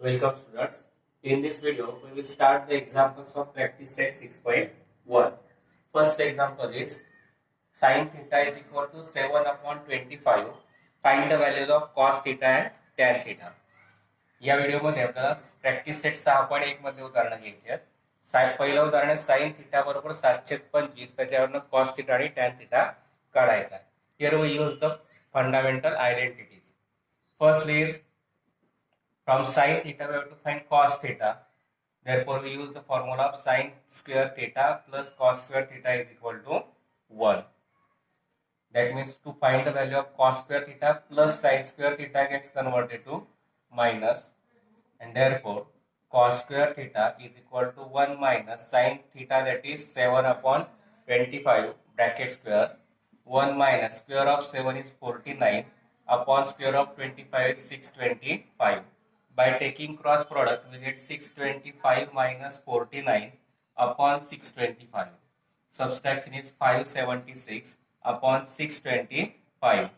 Welcome students. In this video, we will start the examples of practice set 6.1. First example is sin theta is equal to 7 upon 25. Find the values of cos theta and tan theta. या व्हिडिओमध्ये आपल्याला practice set 6.1 मध्ये उदाहरणं घ्यायची आहेत. पहिलं उदाहरण आहे sin थीटा बरोबर 7/25 त्याच्यावरनं cos थीटा आणि tan थीटा काढायचा आहे. Here we use the fundamental identities. Firstly is from sin theta we have to find cos theta. Therefore we use the formula of sin square theta plus cos square theta is equal to 1. That means to find the value of cos square theta plus sin square theta gets converted to minus, and therefore cos square theta is equal to 1 minus sin theta, that is 7 upon 25 bracket square. 1 minus square of 7 is 49 upon square of 25 is 625. By taking cross product we get 625 minus 49 upon 625. Subtraction is 576 upon 625.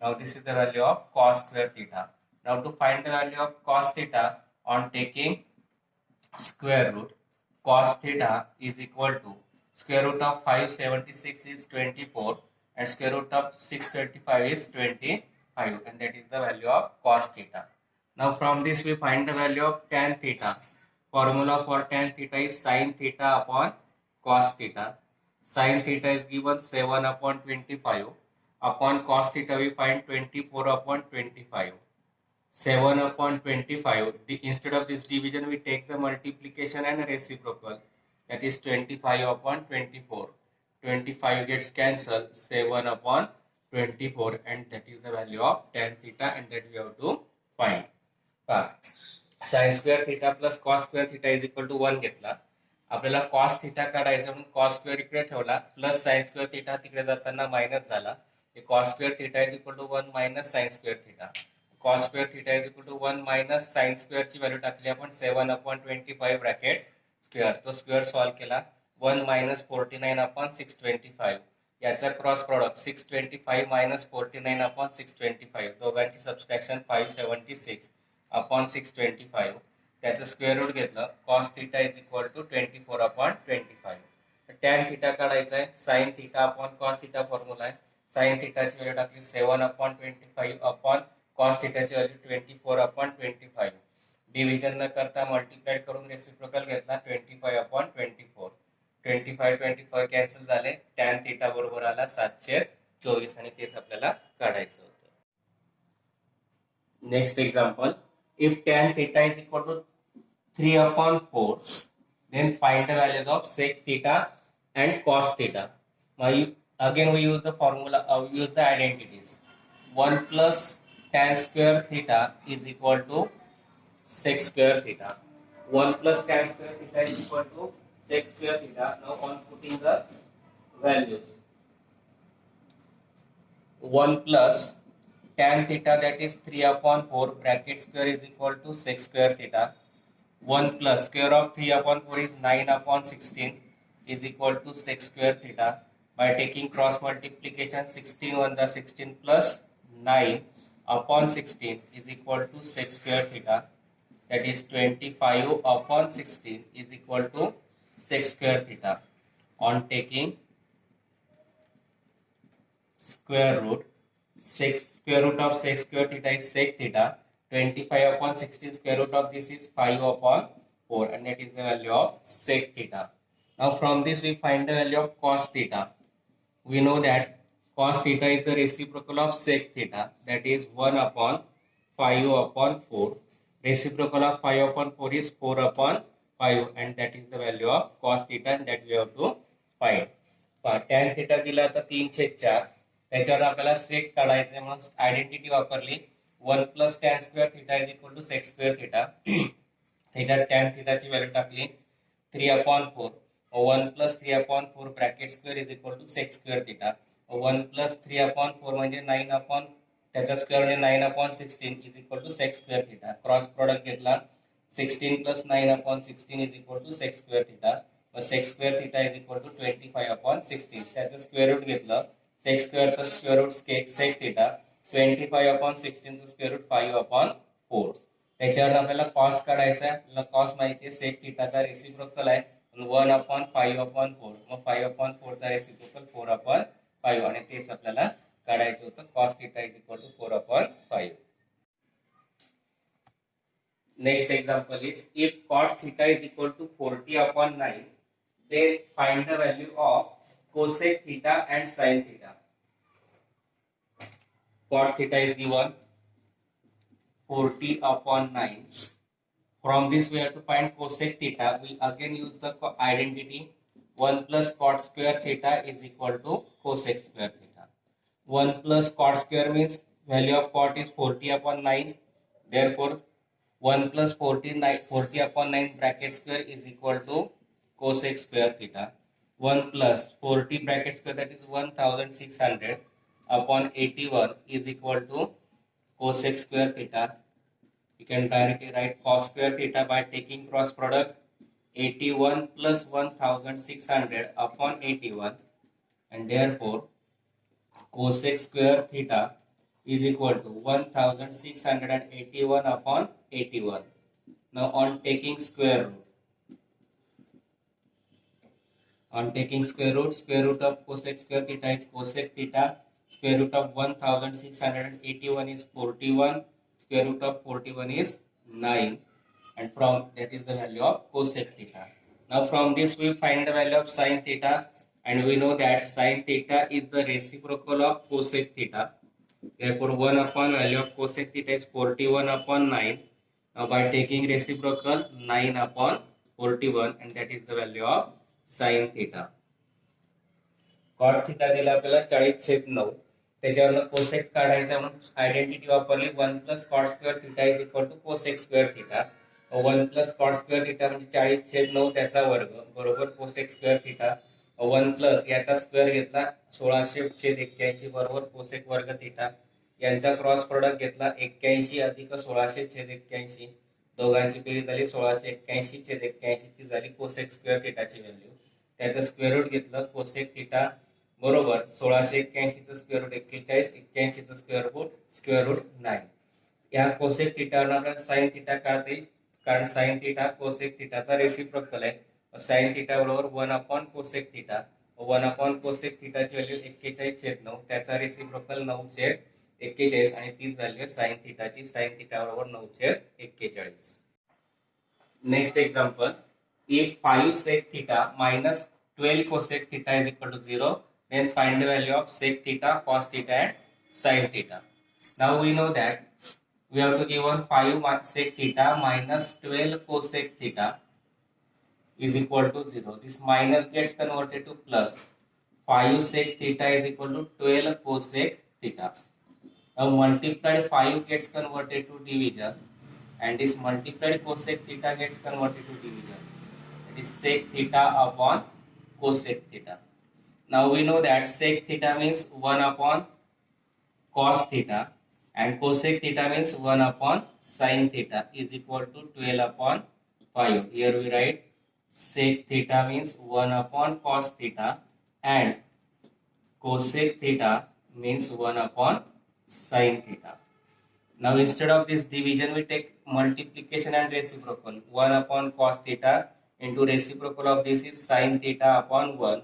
Now this is the value of cos square theta. Now to find the value of cos theta on taking square root, cos theta is equal to square root of 576 is 24 and square root of 625 is 25, and that is the value of cos theta. Now from this we find the value of tan theta. Formula for tan theta is sin theta upon cos theta. Sin theta is given 7 upon 25. Upon cos theta we find 24 upon 25. 7 upon 25. Instead of this division we take the multiplication and reciprocal. That is 25 upon 24. 25 gets cancelled. 7 upon 24, and that is the value of tan theta, and that we have to find. Sin square theta plus cos square theta is equal to 1 घेतला. आपल्याला cos theta काढायचा म्हणून cos square इकडे ठेवला plus sin square theta तिकडे जाताना minus झाला. cos square theta is equal to 1 minus sin square theta. Cos square theta is equal to 1 minus sin square ची व्हॅल्यू टाकली आपण 7 upon 25 ब्रॅकेट स्क्वेअर. तो स्क्वेअर सॉल्व केला. 1 minus 49 upon 625. याचा cross product 625 minus 49 upon 625. दोघांची subtraction 576 upon 625. त्याचं square root घेतलं. cos theta is equal to 24 upon 25. tan theta काढायचा आहे. sin theta upon cos theta formula आहे. sin theta ची व्हॅल्यू टाकली 7 upon 25 upon cos theta ची व्हॅल्यू 24 upon 25. डिव्हिजन न करता मल्टिप्लाइड करून रेसिप्रोकल घेतला 25 upon 24. 25 कॅन्सल झाले. tan theta बरोबर आला 724, आणि तेच आपल्याला काढायचं होतं. Next example, if tan theta is equal to 3 upon 4, then find the values of sec theta and cos theta. Now again we use the formula, we use the identities. 1 plus tan square theta is equal to sec square theta. 1 plus tan square theta is equal to sec square theta. Now on putting the values, 1 plus tan theta, that is 3 upon 4 bracket square is equal to sec square theta. 1 plus square of 3 upon 4 is 9 upon 16 is equal to sec square theta. By taking cross multiplication, 16 1 the 16 plus 9 upon 16 is equal to sec square theta. That is 25 upon 16 is equal to sec square theta. On taking square root, square root of sec square theta is sec theta. 25 upon 16 square root of this is 5 upon 4, and that is the value of sec theta. Now from this we find the value of cos theta. We know that cos theta is the reciprocal of sec theta, that is 1 upon 5 upon 4. Reciprocal of 5 upon 4 is 4 upon 5, and that is the value of cos theta, and that we have to find. Tan theta दिला आता 3/4. त्याच्यावर आपल्याला सेक काढायचे म्हणून identity वापरली. 1 plus tan square theta is equal to sec square theta. त्याच्यात tan theta ची value टाकली 3 upon 4. 1 plus 3 upon 4 bracket square is equal to sec square theta. 1 plus 3 upon 4 म्हणजे 9 upon, त्याचा स्क्वेअर म्हणजे 9 upon 16 is equal to sec square theta. Cross product घेतला. 16 plus 9 upon 16 is equal to sec square theta. sec square theta is equal to 25 upon 16. त्याचं square root घेतलं. sec square plus square root sec theta. 25 upon 16 to square root 5 upon 4. त्याच्यावर आपल्याला cos काढायचा आहे. आपल्याला cos माहिती आहे सेक थिटाचा reciprocal आहे 1/5/4. मग 5/4चा रेसिप्रोकल 4/5 आणि तेच आपल्याला काढायचं होतं. Cos theta is equal to 4/5. Next example is if cot theta is equal to 40/9, then find the value of cosec theta and sin theta. Cot theta is given 40/9. From this we have to find cosec theta. We again use the identity 1 plus cot square theta is equal to cosec square theta. 1 plus cot square means value of cot is 40/9. Therefore 1 plus 40/9 bracket square is equal to cosec square theta. 1 plus 40 bracket square, that is 1600 upon 81 is equal to cosec square theta. You can directly write cos square theta by taking cross product. 81 plus 1600 upon 81, and therefore cosec square theta is equal to 1681 upon 81. Now on taking square root, square root of cosec square theta is cosec theta. Square root of 1681 is 41. Square root of 41 is 9. And from that is the value of cosec theta. Now from this we find the value of sin theta, and we know that sin theta is the reciprocal of cosec theta. Therefore 1 upon value of cosec theta is 41/9. Now by taking reciprocal 9/41, and that is the value of sin theta. Cot theta दिला आपल्याला 40/9. त्याच्यावर cosec काढायचा म्हणून identity वापरली 1 plus cot square theta is equal to cosec square theta. 1 plus cot square theta म्हणजे 40/9 त्याचा वर्ग बरोबर कोसेक स्क्वेअर थिटा. 1 प्लस याचा स्क्वेअर घेतला 1600/81 बरोबर कोसेक वर्ग थिटा. यांचा क्रॉस प्रोडक्ट घेतला 81 अधिक 1600/81. दोघांची बेरीज झाली 1681/81. ती झाली कोसेक स्क्वेअर थिटाची व्हॅल्यू. त्याचं स्क्वेअर रूट घेतलं कोसेक थिटा बरोबर 1681 चं स्क्वेअर रूट 41, 81 चं स्क्वेअर रूट 9. या कोसेक थिटावर आपल्याला साइन थिटा काढता येईल, कारण साइन थिटा कोसेक थिटाचा रेसिप्रोकल आहे. साइन थिटा बरोबर 1 upon cosec theta. 1 upon cosec थिटाची व्हॅल्यू 41/9. त्याचा रेसिप्रोकल 9/41 आणि तीच व्हॅल्यू साइन थिटाची. साइन थिटा बरोबर 9/41. Next example, if 5 sec theta minus 12 cosec theta is equal to 0, then find the value of sec theta, cos theta and sin theta. Now we know that we have to give on 5 sec theta minus 12 cosec theta is equal to 0. This minus gets converted to plus. 5 sec theta is equal to 12 cosec theta. Now multiplied 5 gets converted to division, and this multiplied cosec theta gets converted to division. It is sec theta upon cosec theta. Now we know that sec theta means 1 upon cos theta, and cosec theta means 1 upon sin theta is equal to 12/5. Here we write sec theta means 1 upon cos theta, and cosec theta means 1 upon sin theta. Now instead of this division we take multiplication and reciprocal. 1 upon cos theta into reciprocal of this is sin theta upon 1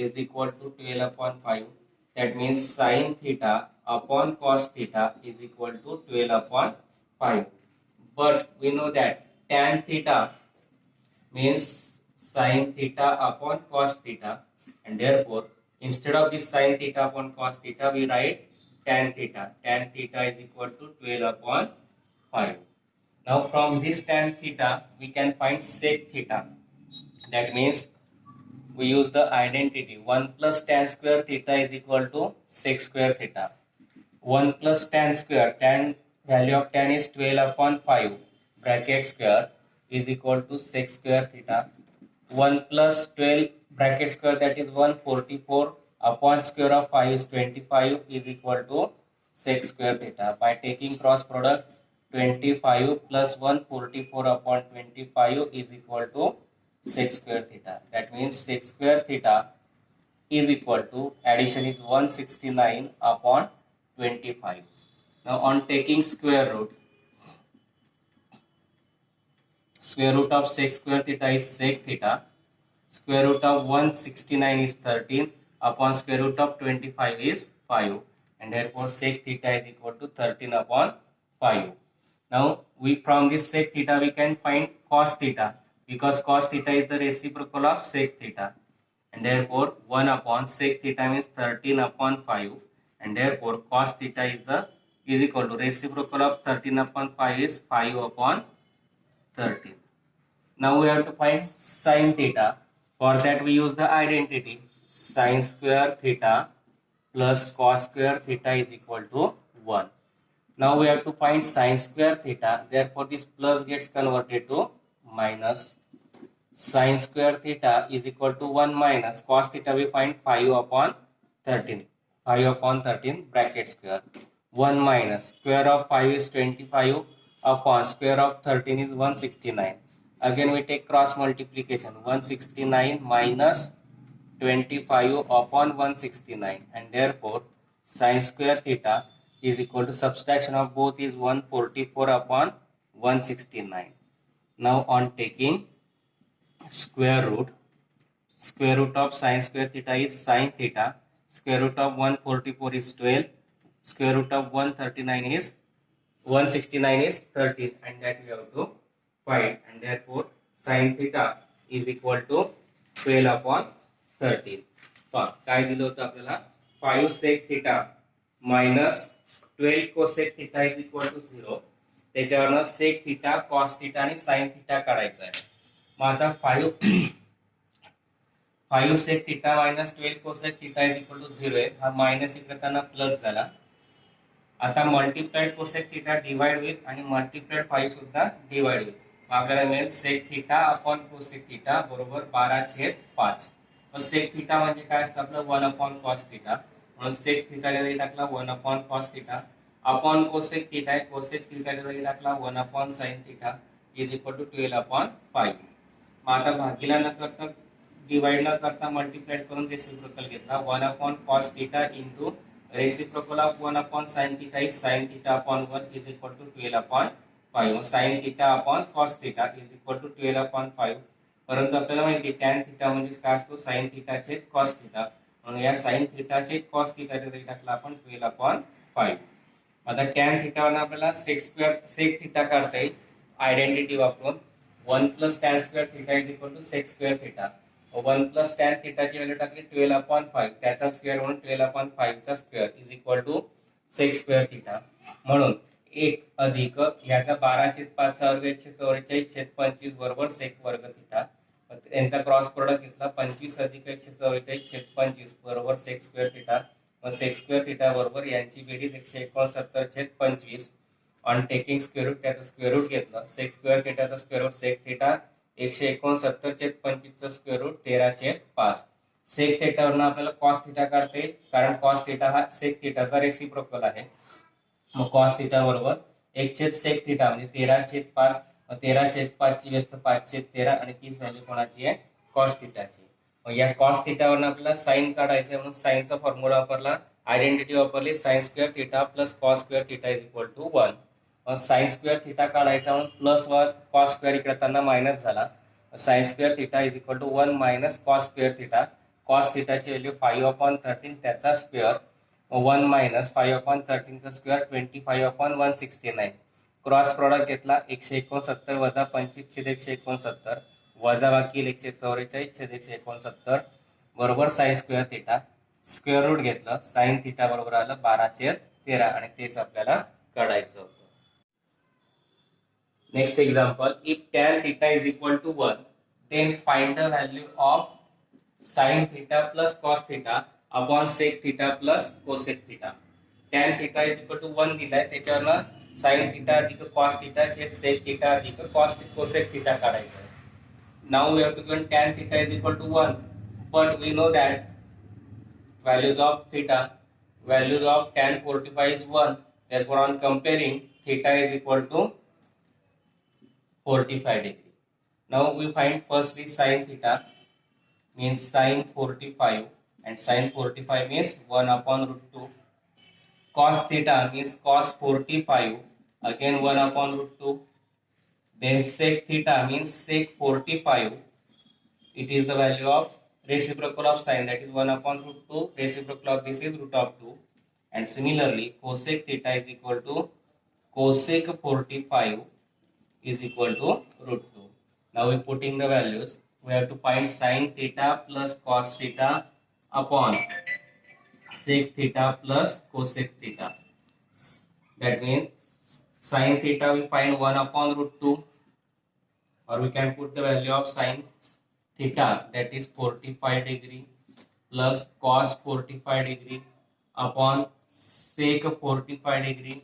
is equal to 12/5. That means sin theta upon cos theta is equal to 12/5. But we know that tan theta means sin theta upon cos theta, and therefore instead of this sin theta upon cos theta we write tan theta. Tan theta is equal to 12/5. Now from this tan theta we can find sec theta. That means we use the identity 1 plus tan square theta is equal to sec square theta. 1 plus tan square, tan value of tan is 12/5 bracket square is equal to sec square theta. 1 plus 12 bracket square, that is 144 upon square of 5 is 25 is equal to sec square theta. By taking cross product 25 plus 144 upon 25 is equal to sec square theta. That means sec square theta is equal to, addition is 169 upon 25. Now on taking square root, Square root of sec square theta is sec theta. Square root of 169 is 13 upon square root of 25 is 5, and therefore sec theta is equal to 13 upon 5. Now we from this sec theta we can find cos theta, because cos theta is the reciprocal of sec theta, and therefore 1 upon sec theta means 13 upon 5, and therefore cos theta is equal to reciprocal of 13 upon 5 is 5 upon 13. Now we have to find sine theta. For that we use the identity sine square theta plus cos square theta is equal to 1. Now we have to find sine square theta. Therefore this plus gets converted to minus. Sine square theta is equal to 1 minus cos theta. We find 5 upon 13. 5 upon 13 bracket square. 1 minus square of 5 is 25 upon square of 13 is 169. Again we take cross multiplication. 169 minus 25 upon 169, and therefore sine square theta is equal to subtraction of both is 144 upon 169. Now on taking square root of sine square theta is sine theta. Square root of 144 is 12. Square root of 169 is 13, and that we have to find, and therefore sine theta is equal to 12 upon 13. काय दिलं होतं आपल्याला 5 sec theta minus 12 cosec theta is equal to 0. त्याच्यावरनं sec theta, cos theta आणि sin theta काढायचा आहे. मग आता 5 sec theta minus 12 cosec theta is equal to 0 आहे. हा मायनस इकडे त्यांना प्लस झाला. आता मल्टिप्लाइड कोसेक थीटा डिवाइड होईल आणि मल्टिप्लाइड 5 सुद्धा डिवाइड होईल. आपल्याला मिळेल sec theta upon cosec theta बरोबर 12/5. मग सेक थीटा म्हणजे काय असतं आपलं 1 अपॉन कॉस थीटा, म्हणून सेक थीटाच्या जागी टाकला 1 upon cos theta upon cosec theta आहे, कोसेक थीटाच्या जागी टाकला 1 upon sine theta is equal to 12 upon 5. मग आता भागीला न करता डिवाइड न करता मल्टिप्लाइड करून रेसिप्रोकल घेतला 1 upon cos theta into reciprocal of 1 upon sin theta is sin theta upon 1 is equal to 12 upon 5. sin theta upon cos theta is equal to 12 upon 5. परंतु आपल्याला माहिती आहे tan theta म्हणजे काय असतो sin theta छेद cos theta, म्हणून या sin theta छेद cos theta च्या जागी टाकला आपण 12 upon 5. आता tan theta वरून आपल्याला sec theta काढता येईल आयडेंटिटी वापरून. 1 plus tan square theta is equal to sec square theta. 1 plus tan theta ची व्हॅल्यू टाकली 12 upon 5, त्याचा स्क्वेअर म्हणून 12 upon 5 चा square is equal to sec square theta. म्हणून 1 अधिक याचा 12/5 चा वर्ग 144/25 बरोबर sec वर्ग थीटा. यांचा क्रॉस प्रोडक्ट घेतला 25 अधिक 144/25 बरोबर sec square theta. मग sec square theta बरोबर यांची बेरीज 169/25. ऑन टेकिंग स्क्वेअर रूट त्याचा स्क्वेअर रूट घेतला sec square theta चा स्क्वेअर रूट sec theta 169/25 चा स्क्वेअर रूट 13/5. सेक थीटा वरून आपल्याला cos थीटा काढता येईल, कारण cos थीटा हा सेक थीटाचा रेसिप्रोकल आहे. मग cos थीटा बरोबर 1/sec थीटा म्हणजे 13/5. 13/5 ची व्यस्त 5/13 आणि तीच व्हॅल्यू कोणाची आहे cos थीटाची. मग या cos थीटा वरून आपल्याला sin काढायचं आहे, म्हणून sin चा फॉर्म्युला वापरला, आयडेंटिटी वापरली sin square theta plus cos square theta is equal to 1. Sine square theta काढायचा म्हणून प्लस 1 cos स्क्वेअर इकडे त्यांना मायनस झाला. Sine square theta is equal to 1 minus cos square theta. cos थीटाची value 5/13 त्याचा square 1 minus 5/13 चा square 25/169. Cross product घेतला 169 वजा 25/169 वजा बाकी 144/169 बरोबर sine square theta. Square root घेतलं साइन थीटा बरोबर आलं 12/13 आणि तेच आपल्याला काढायचं होतं. Next example, if tan theta is equal to 1, then find the value of sin theta plus cos theta upon sec theta plus cosec theta. Tan theta is equal to 1 दिलाय, त्याच्यावरनं sin theta अधिक cos theta छेद sec theta अधिक cosec theta काढायचं आहे. Now we have to given tan theta is equal to 1, but we know that values of theta, values of tan 45 is 1. Therefore, on comparing, theta is equal to 45 degree. Now we find firstly sin theta means sin 45 and sin 45 means 1 upon root 2. Cos theta means cos 45 again 1 upon root 2. Then sec theta means sec 45. It is the value of reciprocal of sine, that is 1 upon root 2. Reciprocal of this is root of 2. And similarly, cosec theta is equal to cosec 45 is equal to root 2. Now we putting the values. We have to find sine theta plus cos theta upon sec theta plus cosec theta. That means sine theta we find 1 upon root 2, or we can put the value of sine theta, that is 45 degree, plus cos 45 degree upon sec 45 degree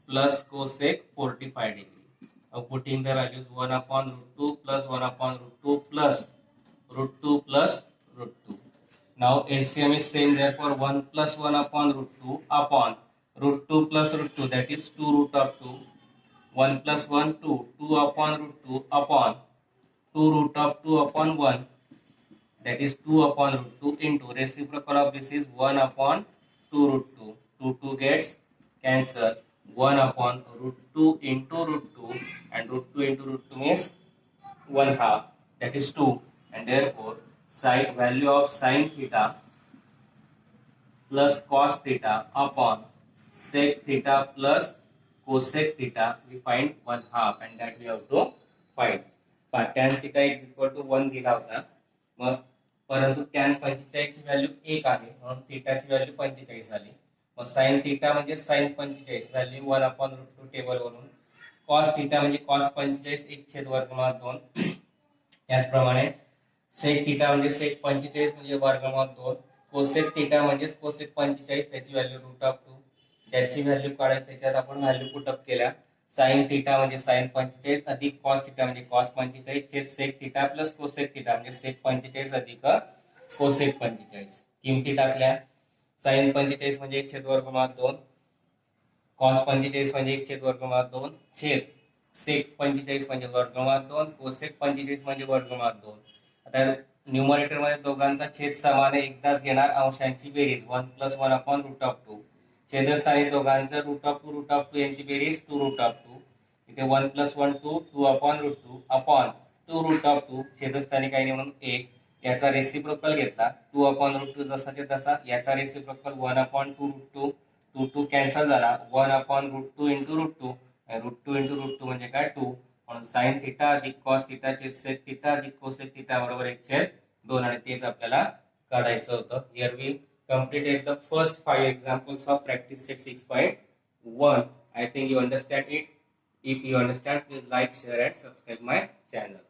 plus cosec 45 degree. Now putting the values 1 upon root 2 plus 1 upon root 2 plus root 2 plus root 2. Now LCM is same, therefore 1 plus 1 upon root 2 upon root 2 plus root 2, that is 2 root of 2. 1 plus 1 2, 2 upon root 2 upon 2 root of 2 upon 1, that is 2 upon root 2 into reciprocal of this is 1 upon 2 root 2. 2 gets cancelled. 1 upon root 2 into root 2, and root 2 into root 2 means 1 half, that is 2, and therefore sine value of sine theta plus cos theta upon sec theta plus cosec theta we find 1 half, and that we have to find. Tan theta is equal to 1 दिला होता, मग परंतु tan 45 ची value 1 आहे म्हणून थीटाची value 45 आली. मग sin theta म्हणजे sin 45 value 1 upon root 2 table वरून. cos थीटा म्हणजे cos 45 1/2. त्याचप्रमाणे sec थीटा म्हणजे sec 45 म्हणजे वर्गमूळ 2. cosec थीटा म्हणजे cosec 45 त्याची व्हॅल्यू रूट ऑफ 2. त्याची व्हॅल्यू काढायची, त्याच्यात आपण व्हॅल्यू पुट अप केल्या. sin थीटा म्हणजे sin 45 अधिक cos थीटा म्हणजे cos 45 छेद sec theta plus cosec theta म्हणजे sec 45 अधिक cosec 45. किमती टाकल्या. sin 45 म्हणजे 1/2, cos 45 म्हणजे 1/2 छेद sec 45 म्हणजे √2, cosec 45 म्हणजे √2. आता न्यूमरेटर मध्ये दोघांचा छेद समान आहे, एकदाच घेणार अंशांची बेरीज 1 + 1 अपॉन रूट ऑफ 2. छेदस्थानी दोघांचं रूट ऑफ 2 यांची बेरीज 2 रूट ऑफ 2. इथे 1 + 1 2 upon root 2 upon 2 root of 2. छेदस्थानी काही नाही म्हणून 1. याचा रेसिप्रोकल घेतला 2 अपॉन रूट 2 जसाच्या तसा. याचा रेसिप्रोकल 1 अपॉन 2 रूट 2. 2 कॅन्सल झाला. 1 upon root 2 into root 2. Root 2 into root 2 म्हणजे काय 2. म्हणून साइन थीटा अधिक कॉस थीटा छेद सेक थीटा अधिक कोसेक थीटा बरोबर 1/2, आणि तेच आपल्याला काढायचं होतं. Here we completed the first 5 examples of practice set 6.1. I think you understand it. If you understand, please like, share and subscribe my channel.